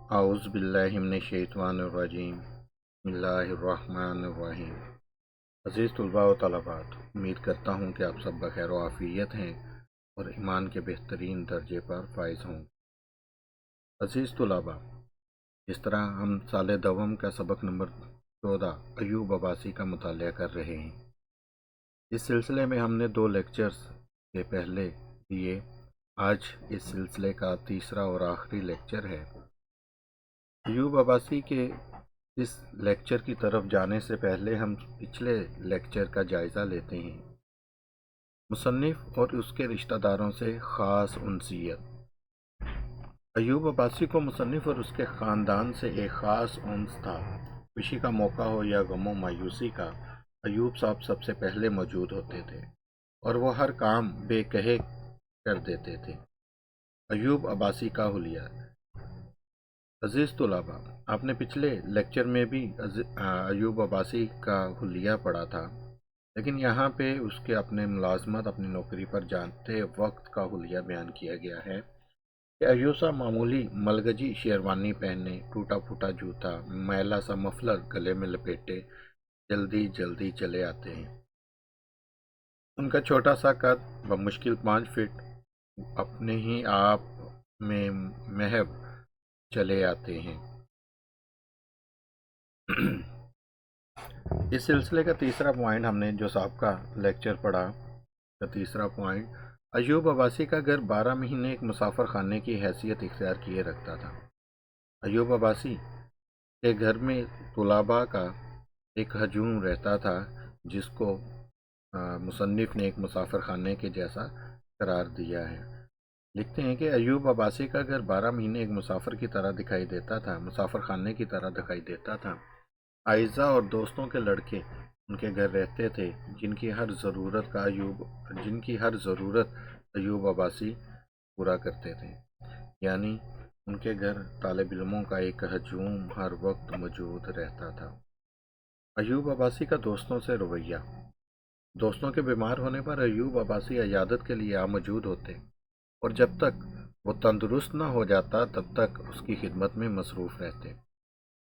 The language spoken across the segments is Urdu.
اعوذ باللہ من الشیطان الرجیم بسم اللہ الرحمن الرحیم۔ عزیز طلباء و طالبات، امید کرتا ہوں کہ آپ سب بخیر و عافیت ہیں اور ایمان کے بہترین درجے پر فائز ہوں۔ عزیز طلباء، اس طرح ہم سال دوم کا سبق نمبر 14 ایوب عباسی کا مطالعہ کر رہے ہیں۔ اس سلسلے میں ہم نے 2 لیکچرز سے پہلے دیے۔ آج اس سلسلے کا تیسرا اور آخری لیکچر ہے۔ ایوب عباسی کے اس لیکچر کی طرف جانے سے پہلے ہم پچھلے لیکچر کا جائزہ لیتے ہیں۔ مصنف اور اس کے رشتہ داروں سے خاص انسیت۔ ایوب عباسی کو مصنف اور اس کے خاندان سے ایک خاص انس تھا۔ خوشی کا موقع ہو یا غم و مایوسی کا، ایوب صاحب سب سے پہلے موجود ہوتے تھے اور وہ ہر کام بے کہے کر دیتے تھے۔ ایوب عباسی کا حلیہ۔ عزیز طلباء، آپ نے پچھلے لیکچر میں بھی ایوب عباسی کا حلیہ پڑھا تھا، لیکن یہاں پہ اس کے اپنے ملازمت، اپنی نوکری پر جاتے وقت کا حلیہ بیان کیا گیا ہے کہ ایوب صاحب معمولی ملگجی شیروانی پہنے، ٹوٹا پھوٹا جوتا، میلا سا مفلر گلے میں لپیٹے جلدی جلدی چلے آتے ہیں۔ ان کا چھوٹا سا قد بمشکل 5 فٹ اپنے ہی آپ میں محو چلے آتے ہیں۔ اس سلسلے کا تیسرا پوائنٹ ہم نے جو سابقہ لیکچر پڑھا کا تیسرا پوائنٹ، ایوب عباسی کا گھر 12 مہینے ایک مسافر خانے کی حیثیت اختیار کیے رکھتا تھا۔ ایوب عباسی کے گھر میں طلباء کا ایک ہجوم رہتا تھا، جس کو مصنف نے ایک مسافر خانے کے جیسا قرار دیا ہے۔ لکھتے ہیں کہ ایوب عباسی کا گھر 12 مہینے ایک مسافر کی طرح دکھائی دیتا تھا، مسافر خانے کی طرح دکھائی دیتا تھا۔ اعزاء اور دوستوں کے لڑکے ان کے گھر رہتے تھے، جن کی ہر ضرورت ایوب عباسی پورا کرتے تھے، یعنی ان کے گھر طالب علموں کا ایک ہجوم ہر وقت موجود رہتا تھا۔ ایوب عباسی کا دوستوں سے رویہ۔ دوستوں کے بیمار ہونے پر ایوب عباسی عیادت کے لیے موجود ہوتے اور جب تک وہ تندرست نہ ہو جاتا تب تک اس کی خدمت میں مصروف رہتے۔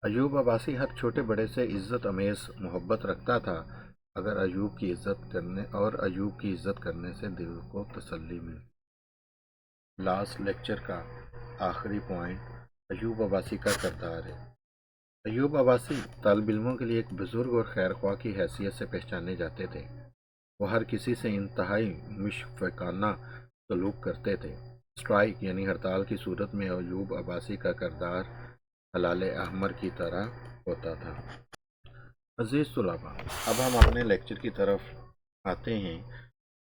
ایوب عباسی ہر چھوٹے بڑے سے عزت امیز محبت رکھتا تھا، اگر ایوب کی عزت کرنے سے دل کو تسلی ملی۔ لاسٹ لیکچر کا آخری پوائنٹ ایوب عباسی کا کردار ہے۔ ایوب عباسی طالب علموں کے لیے ایک بزرگ اور خیرخواہ کی حیثیت سے پہچانے جاتے تھے۔ وہ ہر کسی سے انتہائی مشفقانہ سلوک کرتے تھے۔ اسٹرائک یعنی ہڑتال کی صورت میں ایوب عباسی کا کردار ہلال احمر کی طرح ہوتا تھا۔ عزیز طلباء، اب ہم اپنے لیکچر کی طرف آتے ہیں۔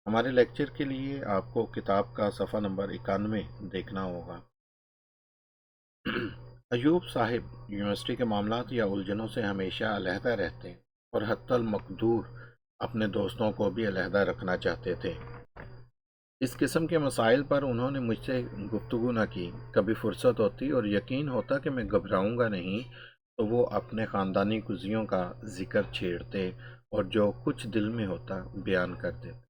ہمارے لیکچر کے لیے آپ کو کتاب کا صفحہ نمبر 91 دیکھنا ہوگا۔ ایوب صاحب یونیورسٹی کے معاملات یا الجھنوں سے ہمیشہ علیحدہ رہتے اور حتی المقدور اپنے دوستوں کو بھی علیحدہ رکھنا چاہتے تھے۔ اس قسم کے مسائل پر انہوں نے مجھ سے گفتگو نہ کی۔ کبھی فرصت ہوتی اور یقین ہوتا کہ میں گھبراؤں گا نہیں تو وہ اپنے خاندانی گزیوں کا ذکر چھیڑتے اور جو کچھ دل میں ہوتا بیان کر دیتے۔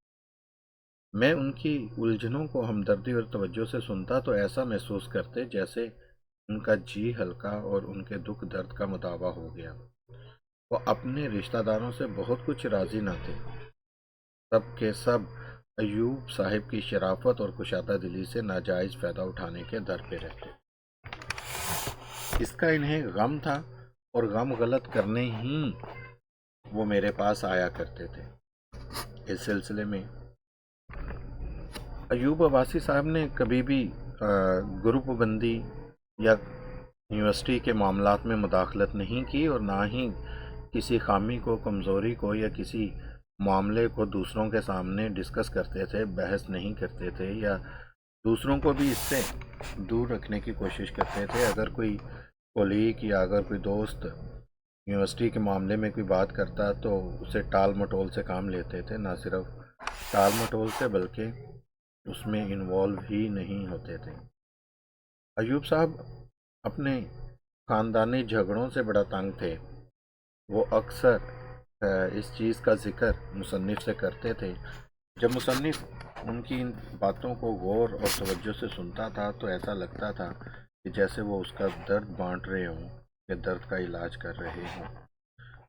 میں ان کی الجھنوں کو ہمدردی اور توجہ سے سنتا تو ایسا محسوس کرتے جیسے ان کا جی ہلکا اور ان کے دکھ درد کا مداوع ہو گیا۔ وہ اپنے رشتہ داروں سے بہت کچھ راضی نہ تھے، سب کے سب ایوب صاحب کی شرافت اور کشادہ دلی سے ناجائز فائدہ اٹھانے کے در پہ رہتے۔ اس کا انہیں غم تھا اور غم غلط کرنے ہی وہ میرے پاس آیا کرتے تھے۔ اس سلسلے میں ایوب عباسی صاحب نے کبھی بھی گروپ بندی یا یونیورسٹی کے معاملات میں مداخلت نہیں کی اور نہ ہی کسی خامی کو، کمزوری کو یا کسی معاملے کو دوسروں کے سامنے ڈسکس کرتے تھے، بحث نہیں کرتے تھے یا دوسروں کو بھی اس سے دور رکھنے کی کوشش کرتے تھے۔ اگر کوئی کولیگ یا اگر کوئی دوست یونیورسٹی کے معاملے میں کوئی بات کرتا تو اسے ٹال مٹول سے کام لیتے تھے، نہ صرف ٹال مٹول سے بلکہ اس میں انوالو ہی نہیں ہوتے تھے۔ ایوب صاحب اپنے خاندانی جھگڑوں سے بڑا تنگ تھے۔ وہ اکثر اس چیز کا ذکر مصنف سے کرتے تھے۔ جب مصنف ان کی ان باتوں کو غور اور توجہ سے سنتا تھا تو ایسا لگتا تھا کہ جیسے وہ اس کا درد بانٹ رہے ہوں یا درد کا علاج کر رہے ہوں،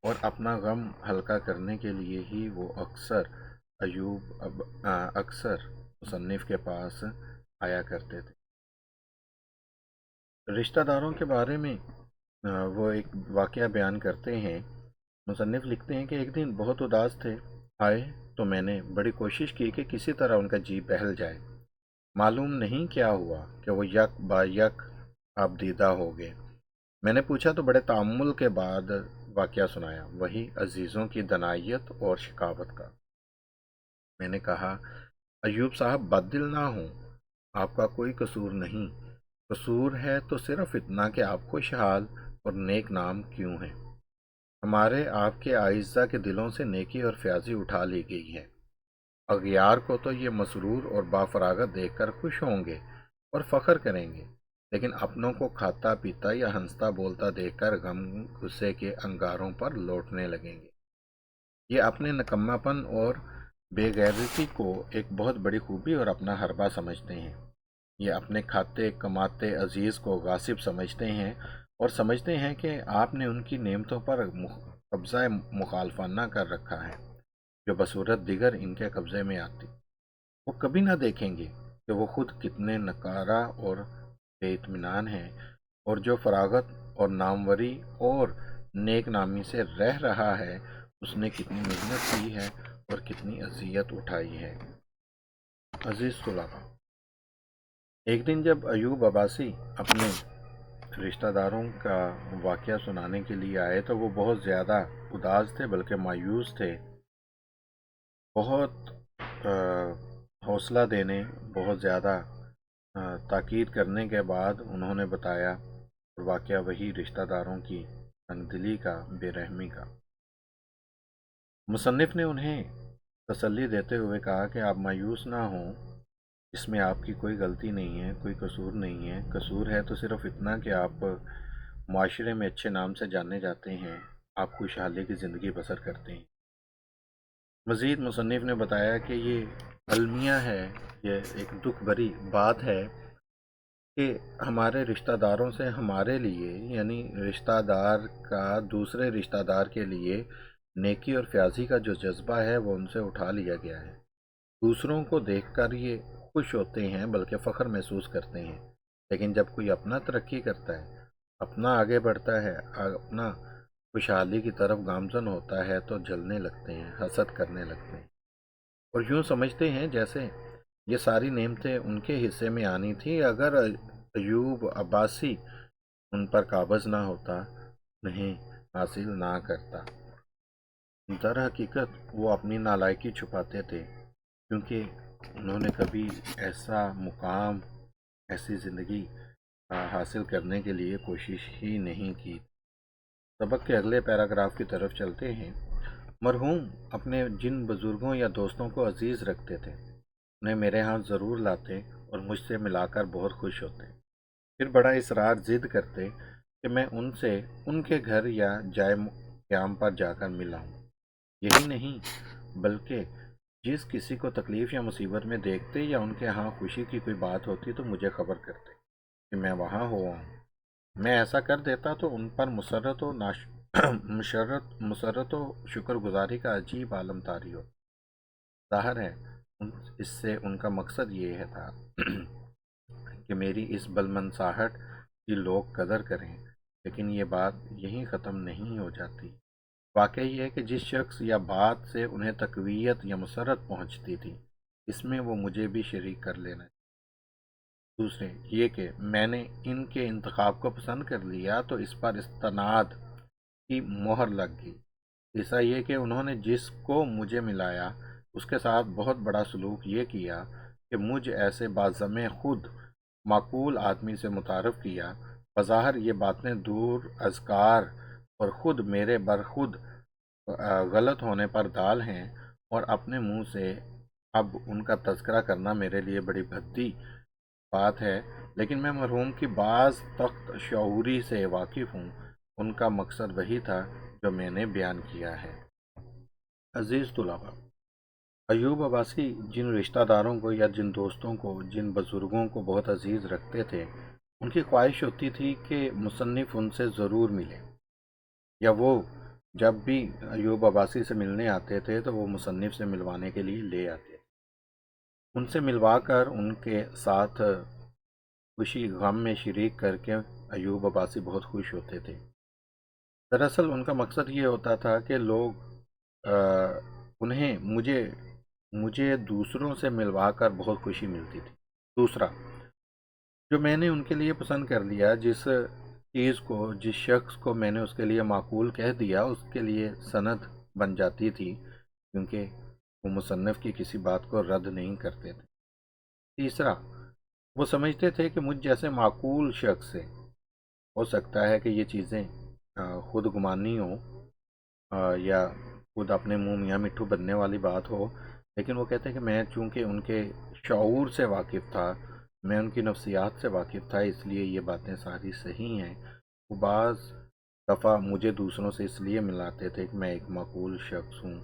اور اپنا غم ہلکا کرنے کے لیے ہی وہ اکثر مصنف کے پاس آیا کرتے تھے۔ رشتہ داروں کے بارے میں وہ ایک واقعہ بیان کرتے ہیں۔ مصنف لکھتے ہیں کہ ایک دن بہت اداس تھے، آئے تو میں نے بڑی کوشش کی کہ کسی طرح ان کا جی بہل جائے۔ معلوم نہیں کیا ہوا کہ وہ یک با یک آپ دیدہ ہو گئے۔ میں نے پوچھا تو بڑے تأمل کے بعد واقعہ سنایا، وہی عزیزوں کی دنائیت اور شقاوت کا۔ میں نے کہا، ایوب صاحب بد دل نہ ہوں، آپ کا کوئی قصور نہیں، قصور ہے تو صرف اتنا کہ آپ خوشحال اور نیک نام کیوں ہیں۔ ہمارے آپ کے اعزہ کے دلوں سے نیکی اور فیاضی اٹھا لی گئی ہے۔ اغیار کو تو یہ مسرور اور بافراغت دیکھ کر خوش ہوں گے اور فخر کریں گے، لیکن اپنوں کو کھاتا پیتا یا ہنستا بولتا دیکھ کر غم غصے کے انگاروں پر لوٹنے لگیں گے۔ یہ اپنے نکما پن اور بے غیرتی کو ایک بہت بڑی خوبی اور اپنا حربہ سمجھتے ہیں۔ یہ اپنے کھاتے کماتے عزیز کو غاصب سمجھتے ہیں اور سمجھتے ہیں کہ آپ نے ان کی نعمتوں پر قبضہ مخالفانہ کر رکھا ہے، جو بصورت دیگر ان کے قبضے میں آتی۔ وہ کبھی نہ دیکھیں گے کہ وہ خود کتنے نکارہ اور بے اطمینان ہیں، اور جو فراغت اور ناموری اور نیک نامی سے رہ رہا ہے، اس نے کتنی محنت کی ہے اور کتنی اذیت اٹھائی ہے۔ عزیز طلباء، ایک دن جب ایوب عباسی اپنے رشتہ داروں کا واقعہ سنانے کے لیے آئے تو وہ بہت زیادہ اداس تھے، بلکہ مایوس تھے۔ بہت حوصلہ دینے، بہت زیادہ تاکید کرنے کے بعد انہوں نے بتایا واقعہ وہی رشتہ داروں کی تنگ دلی کا، بے رحمی کا۔ مصنف نے انہیں تسلی دیتے ہوئے کہا کہ آپ مایوس نہ ہوں، اس میں آپ کی کوئی غلطی نہیں ہے، کوئی قصور نہیں ہے۔ قصور ہے تو صرف اتنا کہ آپ معاشرے میں اچھے نام سے جانے جاتے ہیں، آپ خوشحالی کی زندگی بسر کرتے ہیں۔ مزید مصنف نے بتایا کہ یہ المیہ ہے، یہ ایک دکھ بھری بات ہے کہ ہمارے رشتہ داروں سے ہمارے لیے، یعنی رشتہ دار کا دوسرے رشتہ دار کے لیے نیکی اور فیاضی کا جو جذبہ ہے وہ ان سے اٹھا لیا گیا ہے۔ دوسروں کو دیکھ کر یہ خوش ہوتے ہیں، بلکہ فخر محسوس کرتے ہیں، لیکن جب کوئی اپنا ترقی کرتا ہے، اپنا آگے بڑھتا ہے، اپنا خوشحالی کی طرف گامزن ہوتا ہے تو جلنے لگتے ہیں، حسد کرنے لگتے ہیں، اور یوں سمجھتے ہیں جیسے یہ ساری نعمتیں ان کے حصے میں آنی تھی اگر ایوب عباسی ان پر قابض نہ ہوتا، انہیں حاصل نہ کرتا۔ در حقیقت وہ اپنی نالائکی چھپاتے تھے، کیونکہ انہوں نے کبھی ایسا مقام، ایسی زندگی حاصل کرنے کے لیے کوشش ہی نہیں کی۔ سبق کے اگلے پیراگراف کی طرف چلتے ہیں۔ مرحوم اپنے جن بزرگوں یا دوستوں کو عزیز رکھتے تھے، انہیں میرے ہاں ضرور لاتے اور مجھ سے ملا کر بہت خوش ہوتے، پھر بڑا اصرار ضد کرتے کہ میں ان سے ان کے گھر یا جائے قیام پر جا کر ملا ہوں۔ یہی نہیں بلکہ جس کسی کو تکلیف یا مصیبت میں دیکھتے یا ان کے ہاں خوشی کی کوئی بات ہوتی تو مجھے خبر کرتے کہ میں وہاں ہوا ہوں۔ میں ایسا کر دیتا تو ان پر مسرت و شکر گزاری کا عجیب عالم طاری ہو۔ ظاہر ہے اس سے ان کا مقصد یہ تھا کہ میری اس بلمنساہٹ کی لوگ قدر کریں، لیکن یہ بات یہیں ختم نہیں ہو جاتی۔ واقعہ یہ ہے کہ جس شخص یا بات سے انہیں تقویت یا مسرت پہنچتی تھی، اس میں وہ مجھے بھی شریک کر لینا۔ دوسرے یہ کہ میں نے ان کے انتخاب کو پسند کر لیا تو اس پر استناد کی مہر لگ گئی۔ ایسا یہ کہ انہوں نے جس کو مجھے ملایا اس کے ساتھ بہت بڑا سلوک یہ کیا کہ مجھ ایسے باضم خود معقول آدمی سے متعارف کیا۔ بظاہر یہ باتیں دور از کار اور خود میرے برخود غلط ہونے پر دال ہیں، اور اپنے منہ سے اب ان کا تذکرہ کرنا میرے لیے بڑی بھدی بات ہے، لیکن میں مرحوم کی بعض تخت شعوری سے واقف ہوں۔ ان کا مقصد وہی تھا جو میں نے بیان کیا ہے۔ عزیز طلباء، ایوب عباسی جن رشتہ داروں کو یا جن دوستوں کو، جن بزرگوں کو بہت عزیز رکھتے تھے، ان کی خواہش ہوتی تھی کہ مصنف ان سے ضرور ملے، یا وہ جب بھی ایوب عباسی سے ملنے آتے تھے تو وہ مصنف سے ملوانے کے لیے لے آتے تھے۔ ان سے ملوا کر ان کے ساتھ خوشی غم میں شریک کر کے ایوب عباسی بہت خوش ہوتے تھے۔ دراصل ان کا مقصد یہ ہوتا تھا کہ لوگ انہیں مجھے دوسروں سے ملوا کر بہت خوشی ملتی تھی۔ دوسرا، جو میں نے ان کے لیے پسند کر لیا، جس چیز کو، جس شخص کو میں نے اس کے لیے معقول کہہ دیا، اس کے لیے سند بن جاتی تھی، کیونکہ وہ مصنف کی کسی بات کو رد نہیں کرتے تھے۔ تیسرا، وہ سمجھتے تھے کہ مجھ جیسے معقول شخص سے ہو سکتا ہے کہ یہ چیزیں خود گمانی ہو یا خود اپنے منہ میاں مٹھو بننے والی بات ہو، لیکن وہ کہتے ہیں کہ میں چونکہ ان کے شعور سے واقف تھا، میں ان کی نفسیات سے واقف تھا، اس لیے یہ باتیں ساری صحیح ہیں۔ وہ بعض دفعہ مجھے دوسروں سے اس لیے ملاتے تھے کہ میں ایک معقول شخص ہوں۔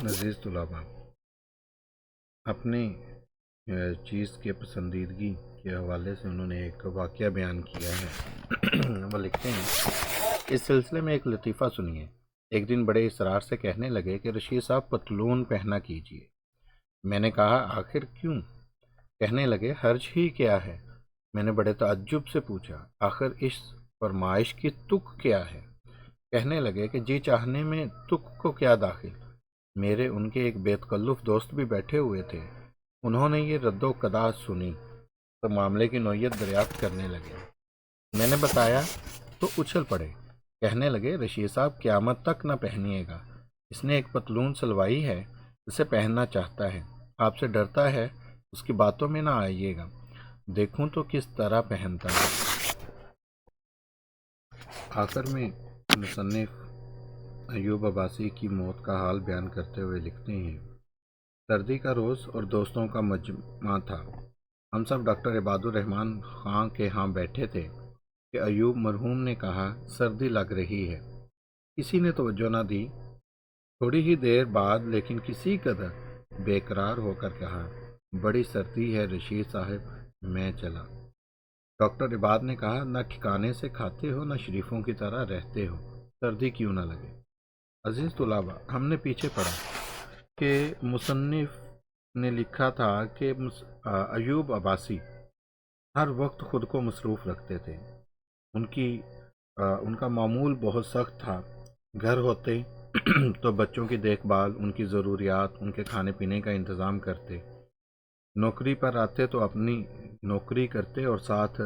عزیز طلباء، اپنی چیز کے پسندیدگی کے حوالے سے انہوں نے ایک واقعہ بیان کیا ہے۔ وہ لکھتے ہیں، اس سلسلے میں ایک لطیفہ سنیے۔ ایک دن بڑے اصرار سے کہنے لگے کہ رشید صاحب پتلون پہنا کیجیے۔ میں نے کہا آخر کیوں؟ کہنے لگے حرج ہی کیا ہے؟ میں نے بڑے تعجب سے پوچھا آخر اس فرمائش کی تک کیا ہے؟ کہنے لگے کہ جی چاہنے میں تک کو کیا داخل؟ میرے ان کے ایک بے تکلف دوست بھی بیٹھے ہوئے تھے، انہوں نے یہ رد و قدا سنی تو معاملے کی نوعیت دریافت کرنے لگے۔ میں نے بتایا تو اچھل پڑے، کہنے لگے رشید صاحب قیامت تک نہ پہنیے گا، اس نے ایک پتلون سلوائی ہے، اسے پہننا چاہتا ہے، آپ سے ڈرتا ہے، اس کی باتوں میں نہ آئیے گا، دیکھوں تو کس طرح پہنتا ہے۔ آخر میں مصنف ایوب عباسی کی موت کا حال بیان کرتے ہوئے لکھتے ہیں، سردی کا روز اور دوستوں کا مجمع تھا۔ ہم سب ڈاکٹر عباد الرحمن خان کے ہاں بیٹھے تھے کہ ایوب مرحوم نے کہا سردی لگ رہی ہے۔ کسی نے توجہ نہ دی۔ تھوڑی ہی دیر بعد لیکن کسی قدر بے قرار ہو کر کہا بڑی سردی ہے رشید صاحب، میں چلا۔ ڈاکٹر عباد نے کہا نہ ٹھکانے سے کھاتے ہو نہ شریفوں کی طرح رہتے ہو، سردی کیوں نہ لگے۔ عزیز طلباء، ہم نے پیچھے پڑھا کہ مصنف نے لکھا تھا کہ ایوب عباسی ہر وقت خود کو مصروف رکھتے تھے۔ ان کا معمول بہت سخت تھا۔ گھر ہوتے تو بچوں کی دیکھ بھال، ان کی ضروریات، ان کے کھانے پینے کا انتظام کرتے، نوکری پر آتے تو اپنی نوکری کرتے اور ساتھ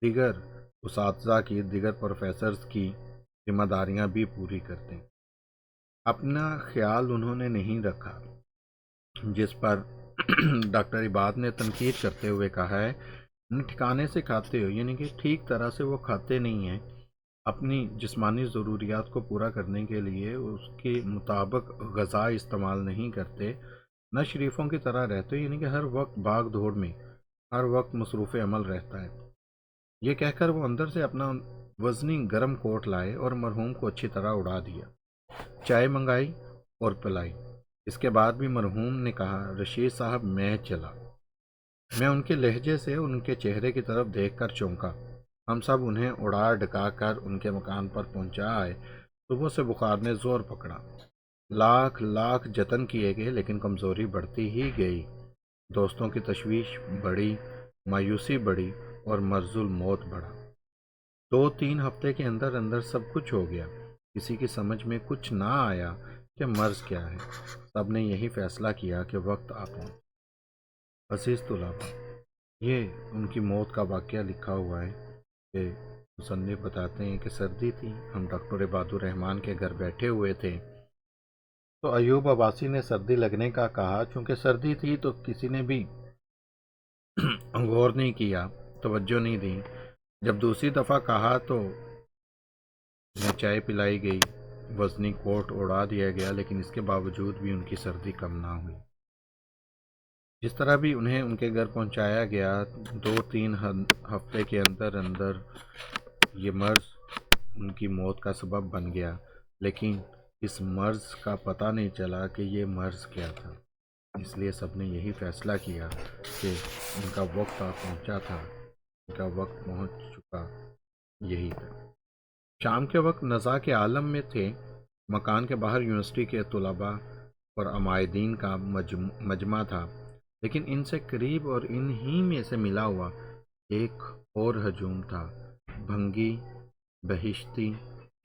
دیگر اساتذہ کی، دیگر پروفیسرز کی ذمہ داریاں بھی پوری کرتے۔ اپنا خیال انہوں نے نہیں رکھا، جس پر ڈاکٹر عباد نے تنقید کرتے ہوئے کہا ہے ٹھکانے سے کھاتے ہو، یعنی کہ ٹھیک طرح سے وہ کھاتے نہیں ہیں، اپنی جسمانی ضروریات کو پورا کرنے کے لیے اس کے مطابق غذا استعمال نہیں کرتے، نہ شریفوں کی طرح رہتے، یعنی کہ ہر وقت بھاگ دوڑ میں، ہر وقت مصروف عمل رہتا ہے۔ یہ کہہ کر وہ اندر سے اپنا وزنی گرم کوٹ لائے اور مرحوم کو اچھی طرح اڑا دیا، چائے منگائی اور پلائی۔ اس کے بعد بھی مرحوم نے کہا رشید صاحب میں چلا۔ میں ان کے لہجے سے ان کے چہرے کی طرف دیکھ کر چونکا۔ ہم سب انہیں اڑا ڈکا کر ان کے مکان پر پہنچا آئے۔ صبح سے بخار نے زور پکڑا، لاکھ جتن کیے گئے لیکن کمزوری بڑھتی ہی گئی۔ دوستوں کی تشویش بڑھی، مایوسی بڑھی اور مرض الموت بڑھا۔ 2-3 ہفتے کے اندر اندر سب کچھ ہو گیا۔ کسی کی سمجھ میں کچھ نہ آیا کہ مرض کیا ہے۔ سب نے یہی فیصلہ کیا کہ وقت آ پہنچا۔ عزیز طلباء، یہ ان کی موت کا واقعہ لکھا ہوا ہے کہ مصنف بتاتے ہیں کہ سردی تھی، ہم ڈاکٹر عباد الرحمن کے گھر بیٹھے ہوئے تھے تو ایوب عباسی نے سردی لگنے کا کہا۔ چونکہ سردی تھی تو کسی نے بھی غور نہیں کیا، توجہ نہیں دی۔ جب دوسری دفعہ کہا تو میں چائے پلائی گئی، وزنی کوٹ اڑا دیا گیا، لیکن اس کے باوجود بھی ان کی سردی کم نہ ہوئی۔ جس طرح بھی انہیں ان کے گھر پہنچایا گیا، 2-3 ہفتے کے اندر اندر یہ مرض ان کی موت کا سبب بن گیا، لیکن اس مرض کا پتہ نہیں چلا کہ یہ مرض کیا تھا۔ اس لیے سب نے یہی فیصلہ کیا کہ ان کا وقت آ پہنچا تھا، ان کا وقت پہنچ چکا یہی تھا۔ شام کے وقت نزاع کے عالم میں تھے۔ مکان کے باہر یونیورسٹی کے طلباء اور عمائدین کا مجمع تھا، لیکن ان سے قریب اور انہی میں سے ملا ہوا ایک اور ہجوم تھا۔ بھنگی، بہشتی،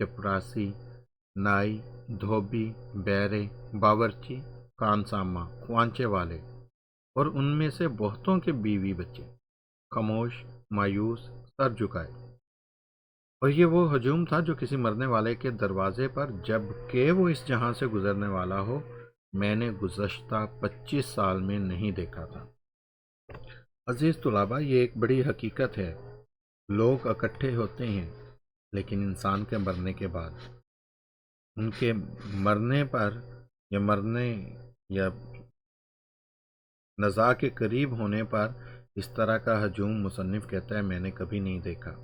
چپراسی، نائی، دھوبی، بیرے، باورچی، کانسامہ، خوانچے والے، اور ان میں سے بہتوں کے بیوی بچے، خاموش، مایوس، سر جھکائے۔ اور یہ وہ ہجوم تھا جو کسی مرنے والے کے دروازے پر، جب کہ وہ اس جہاں سے گزرنے والا ہو، میں نے گزشتہ 25 سال میں نہیں دیکھا تھا۔ عزیز طلباء، یہ ایک بڑی حقیقت ہے۔ لوگ اکٹھے ہوتے ہیں، لیکن انسان کے مرنے کے بعد، ان کے مرنے پر یا نزاع کے قریب ہونے پر اس طرح کا ہجوم مصنف کہتا ہے میں نے کبھی نہیں دیکھا۔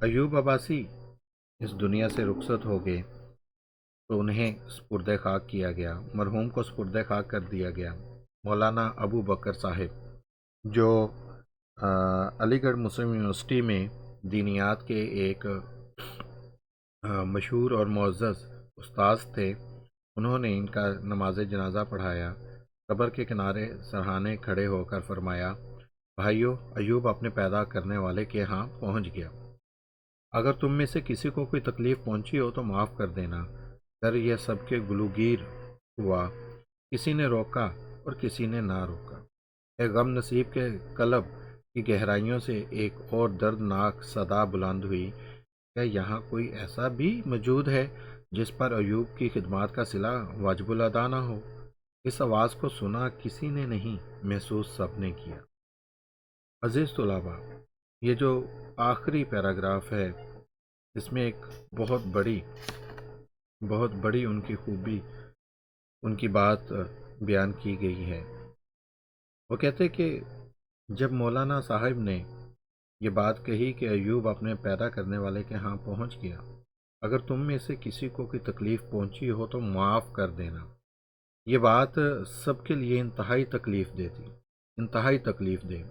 ایوب عباسی اس دنیا سے رخصت ہو گئے تو انہیں سپرد خاک کیا گیا، مرحوم کو سپرد خاک کر دیا گیا۔ مولانا ابو بکر صاحب جو علی گڑھ مسلم یونیورسٹی میں دینیات کے ایک مشہور اور معزز استاذ تھے، انہوں نے ان کا نماز جنازہ پڑھایا۔ قبر کے کنارے سرہانے کھڑے ہو کر فرمایا، بھائیو، ایوب اپنے پیدا کرنے والے کے ہاں پہنچ گیا۔ اگر تم میں سے کسی کو کوئی تکلیف پہنچی ہو تو معاف کر دینا۔ پھر یہ سب کے گلوگیر ہوا، کسی نے روکا اور کسی نے نہ روکا۔ اے غم نصیب کے قلب کی گہرائیوں سے ایک اور دردناک صدا بلند ہوئی، کیا یہاں کوئی ایسا بھی موجود ہے جس پر ایوب کی خدمات کا صلہ واجب الادا نہ ہو؟ اس آواز کو سنا کسی نے نہیں، محسوس سب نے کیا۔ عزیز طلباء، یہ جو آخری پیراگراف ہے، اس میں ایک بہت بڑی ان کی خوبی، ان کی بات بیان کی گئی ہے۔ وہ کہتے کہ جب مولانا صاحب نے یہ بات کہی کہ ایوب اپنے پیدا کرنے والے کے ہاں پہنچ گیا، اگر تم میں سے کسی کو کوئی تکلیف پہنچی ہو تو معاف کر دینا، یہ بات سب کے لیے انتہائی تکلیف دے۔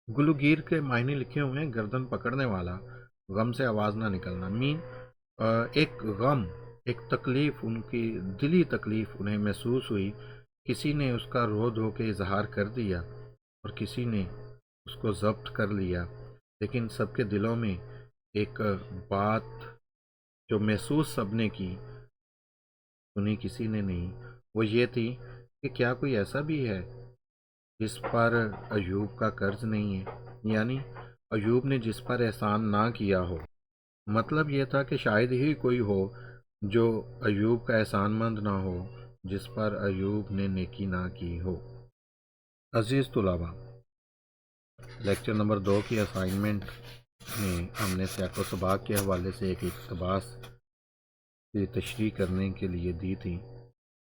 گلوگیر کے معنی لکھے ہوئے ہیں، گردن پکڑنے والا، غم سے آواز نہ نکلنا، ایک غم، ایک تکلیف، ان کی دلی تکلیف انہیں محسوس ہوئی۔ کسی نے اس کا رو دھو کے اظہار کر دیا اور کسی نے اس کو ضبط کر لیا، لیکن سب کے دلوں میں ایک بات جو محسوس سب نے کی، سنی کسی نے نہیں، وہ یہ تھی کہ کیا کوئی ایسا بھی ہے جس پر ایوب کا قرض نہیں ہے، یعنی ایوب نے جس پر احسان نہ کیا ہو۔ مطلب یہ تھا کہ شاید ہی کوئی ہو جو ایوب کا احسان مند نہ ہو، جس پر ایوب نے نیکی نہ کی ہو۔ عزیز طلباء، لیکچر نمبر 2 کی اسائنمنٹ میں ہم نے سیاق و سباق کے حوالے سے ایک اقتباس کی تشریح کرنے کے لیے دی تھی۔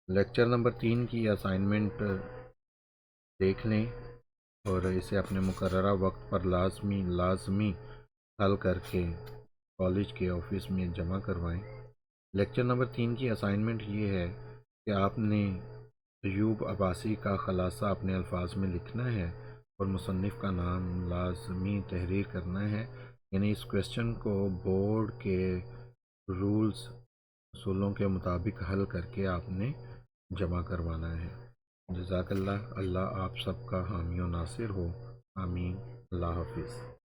لیکچر نمبر 3 کی اسائنمنٹ دیکھ لیں اور اسے اپنے مقررہ وقت پر لازمی حل کر کے کالج کے آفس میں جمع کروائیں۔ لیکچر نمبر 3 کی اسائنمنٹ یہ ہے کہ آپ نے ایوب عباسی کا خلاصہ اپنے الفاظ میں لکھنا ہے اور مصنف کا نام لازمی تحریر کرنا ہے، یعنی اس کویسچن کو بورڈ کے رولز، اصولوں کے مطابق حل کر کے آپ نے جمع کروانا ہے۔ جزاک اللہ، اللہ آپ سب کا حامی و ناصر ہو، آمین، اللہ حافظ۔